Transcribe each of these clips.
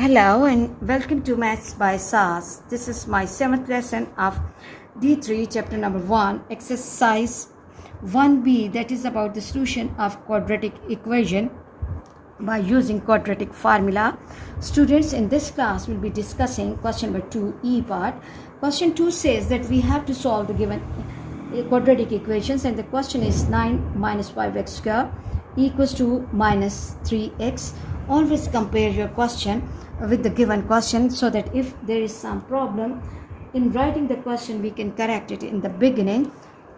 Hello and welcome to Maths by SAS. This is my 7th lesson of D3 chapter number 1 exercise 1b, that is about the solution of quadratic equation by using quadratic formula. Students, in this class will be discussing question number 2e part. Question 2 says that we have to solve the given quadratic equations, and the question is 9 minus 5x square equals to minus 3x. Always compare your question with the given question so that if there is some problem in writing the question, we can correct it in the beginning.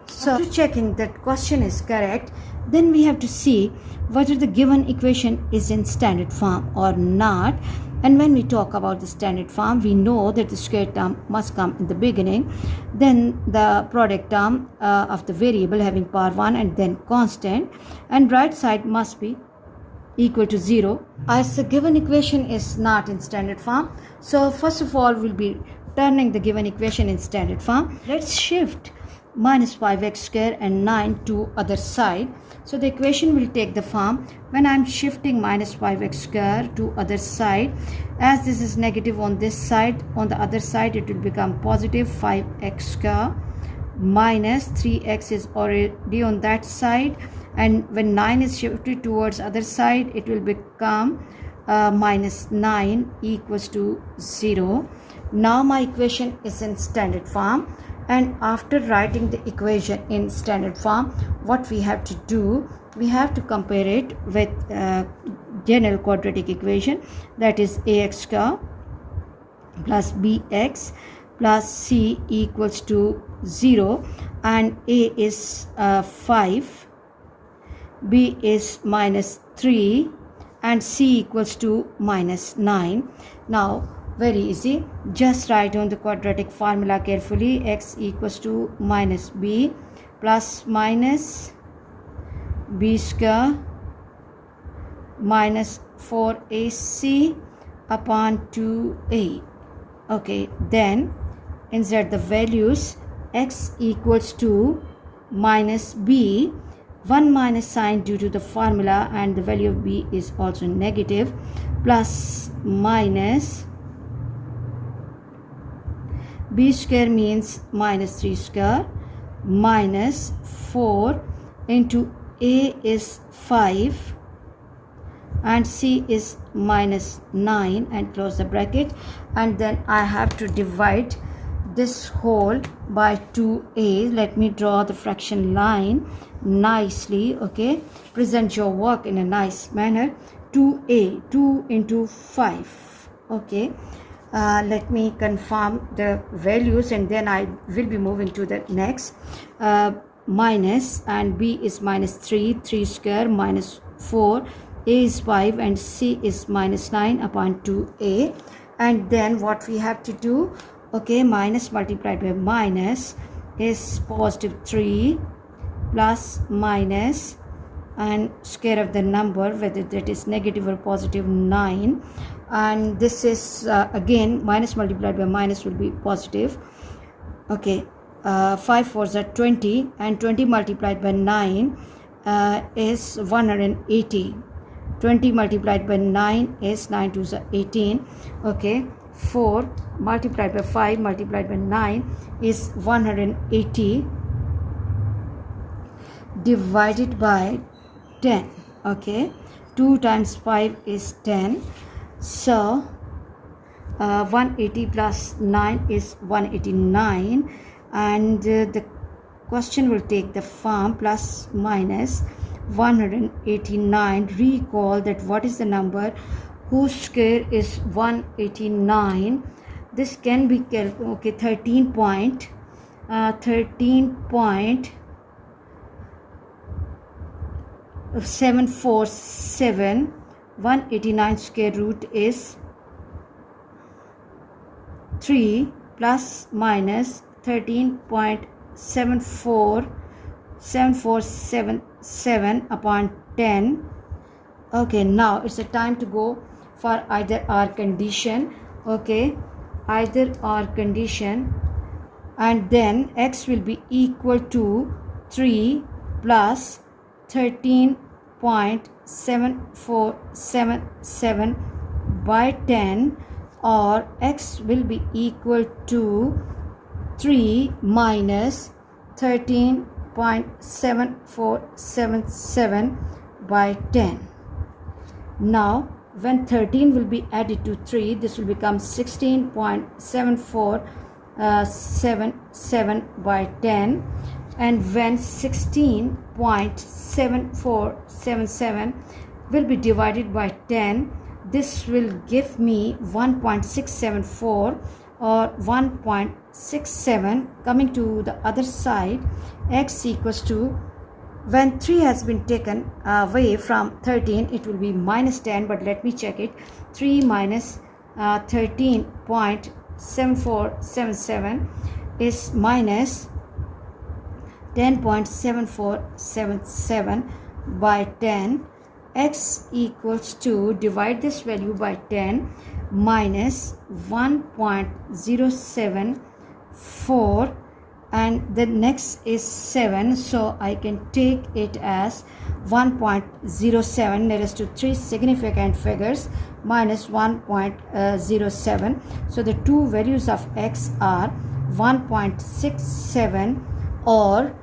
So after checking that question is correct, then we have to see whether the given equation is in standard form or not. And when we talk about the standard form, we know that the square term must come in the beginning, then the product term of the variable having power 1 and then constant, and right side must be equal to 0. As the given equation is not in standard form, so first of all we'll be turning the given equation in standard form. Let's shift minus 5x square and 9 to other side. So the equation will take the form, when I'm shifting minus 5x square to other side, as this is negative on this side, on the other side it will become positive 5x square minus 3x is already on that side, and when 9 is shifted towards other side, it will become minus 9 equals to 0. Now my equation is in standard form, and after writing the equation in standard form, what we have to do, we have to compare it with general quadratic equation, that is ax square plus bx plus c equals to 0, and a is 5, b is minus 3, and c equals to minus 9. Now very easy, just write down the quadratic formula carefully. X equals to minus b plus minus b square minus 4ac upon 2a. Okay, then insert the values. X equals to minus b, 1 minus sign due to the formula, and the value of b is also negative, plus minus b square means minus 3 square minus 4 into a is 5 and c is minus 9, and close the bracket, and then I have to divide this whole by 2a. Let me draw the fraction line nicely. Okay, present your work in a nice manner. 2a, 2 into 5. Okay, let me confirm the values and then I will be moving to the next. Minus, and b is minus 3, 3 square minus 4, a is 5 and c is minus 9 upon 2a. And then what we have to do, okay, minus multiplied by minus is positive 3 plus minus and square of the number, whether that is negative or positive, 9, and this is again minus multiplied by minus will be positive. Okay, 5 4s are 20, and 20 multiplied by 9 is 180. 20 multiplied by 9 is 9 2s are 18. Okay, 4 multiplied by 5 multiplied by 9 is 180 divided by 10. Okay, 2 times 5 is 10, so 180 plus 9 is 189, and the question will take the form plus minus 189. Recall that what is the number whose square is 189. This can be okay, 13.747. 189 square root is 3 plus minus 13.7477 upon 10. Okay, now it's a time to go for either or condition. Okay, either or condition, and then x will be equal to 3 plus 13.7477 by 10, or x will be equal to 3 minus 13.7477 by 10. Now when 13 will be added to 3, this will become 16.7477 by 10, and when 16.7477 will be divided by 10, this will give me 1.674 or 1.67. Coming to the other side, x equals to, when 3 has been taken away from 13, it will be minus 10, but let me check it. 3 minus 13.7477 is minus 10.7477 by 10. X equals to, divide this value by 10, minus 1.074, and the next is 7, so I can take it as 1.07 nearest to 3 significant figures minus 1.07. So the two values of x are 1.67 or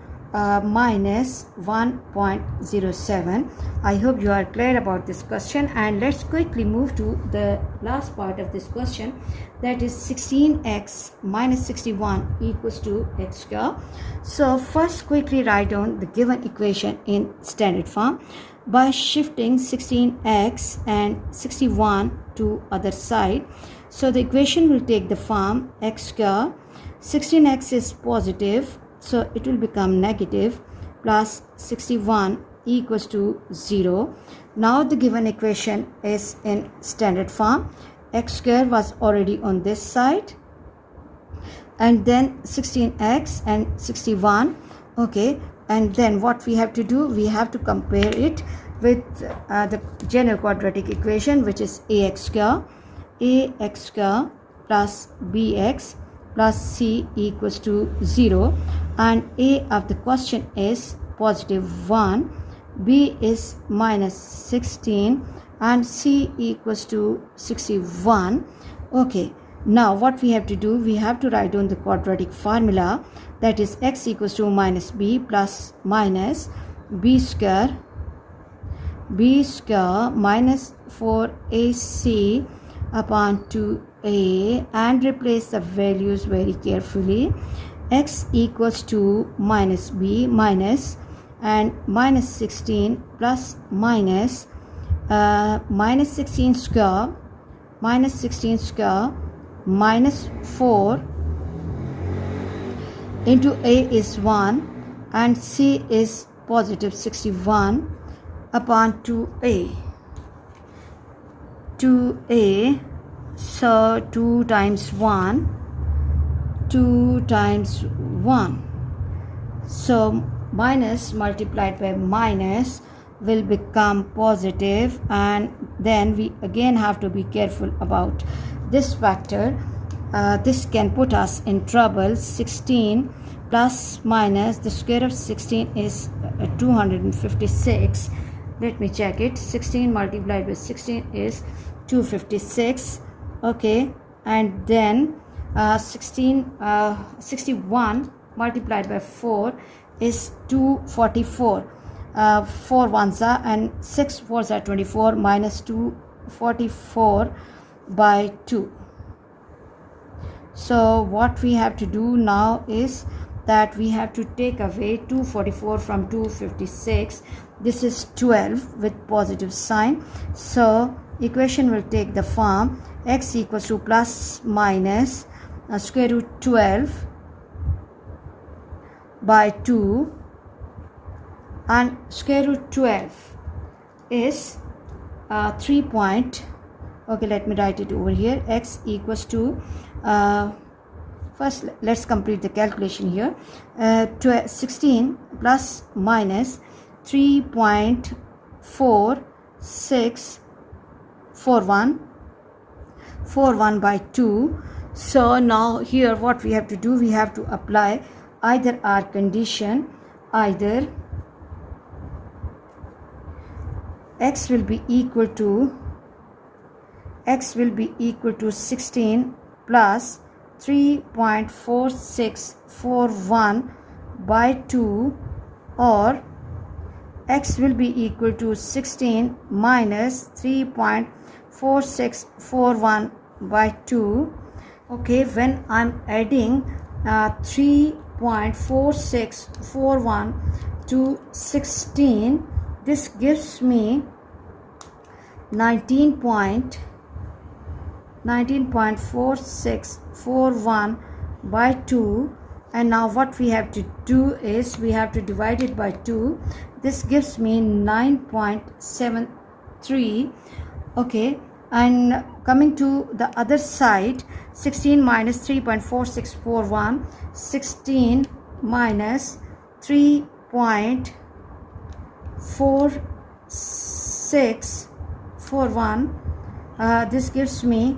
minus 1.07. I hope you are clear about this question, and let's quickly move to the last part of this question, that is 16x minus 61 equals to x square. So first quickly write down the given equation in standard form by shifting 16x and 61 to other side. So the equation will take the form x square, 16x is positive, so it will become negative, plus 61 equals to 0. Now the given equation is in standard form. X square was already on this side, and then 16x and 61. Okay, and then what we have to do, we have to compare it with the general quadratic equation, which is ax square plus bx plus c equals to 0, and a of the question is positive 1, b is minus 16, and c equals to 61. Okay, now what we have to do, we have to write down the quadratic formula, that is x equals to minus b plus minus b square minus 4ac upon 2a, and replace the values very carefully. X equals to minus b minus and minus 16 plus minus minus 16 square minus 4 into a is 1 and c is positive 61 upon 2a. So 2 times 1, so minus multiplied by minus will become positive, and then we again have to be careful about this factor. This can put us in trouble. 16 plus minus the square of 16 is 256. Let me check it. 16 multiplied by 16 is 256. Okay, and then 61 multiplied by 4 is 244. 4 ones are and 6 fours are 24, minus 244 by 2. So what we have to do now is that we have to take away 244 from 256. This is 12 with positive sign. So equation will take the form x equals to plus minus square root 12 by 2, and square root 12 is 3 point. Okay, let me write it over here. X equals to first let's complete the calculation here. 16 plus minus 3.4641 by 2. So now here what we have to do, we have to apply either our condition, either x will be equal to x will be equal to 16 plus 3.4641 by 2, or x will be equal to 16 minus 3.4641 by 2. Okay, when I'm adding 3.4641 to 16, this gives me 19.4641 by 2. And now what we have to do is we have to divide it by 2. This gives me 9.73. Okay, and coming to the other side, 16 minus 3.4641, 16 minus 3.4641, this gives me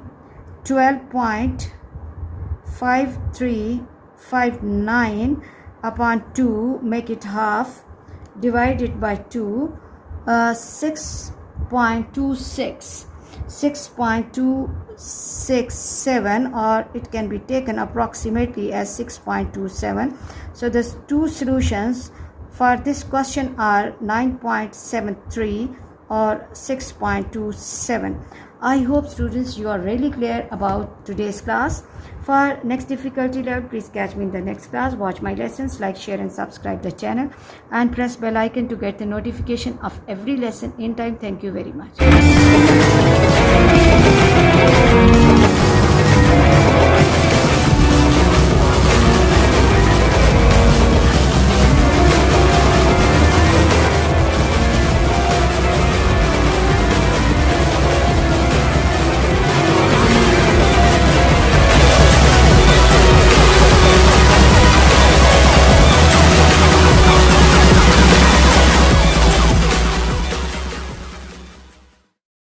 12.5359 upon 2, make it half, divided by 2, 6.267, or it can be taken approximately as 6.27. So the two solutions for this question are 9.73 or 6.27. I hope students you are really clear about today's class. For next difficulty level, please catch me in the next class. Watch my lessons, like, share and subscribe the channel, and press bell icon to get the notification of every lesson in time. Thank you very much.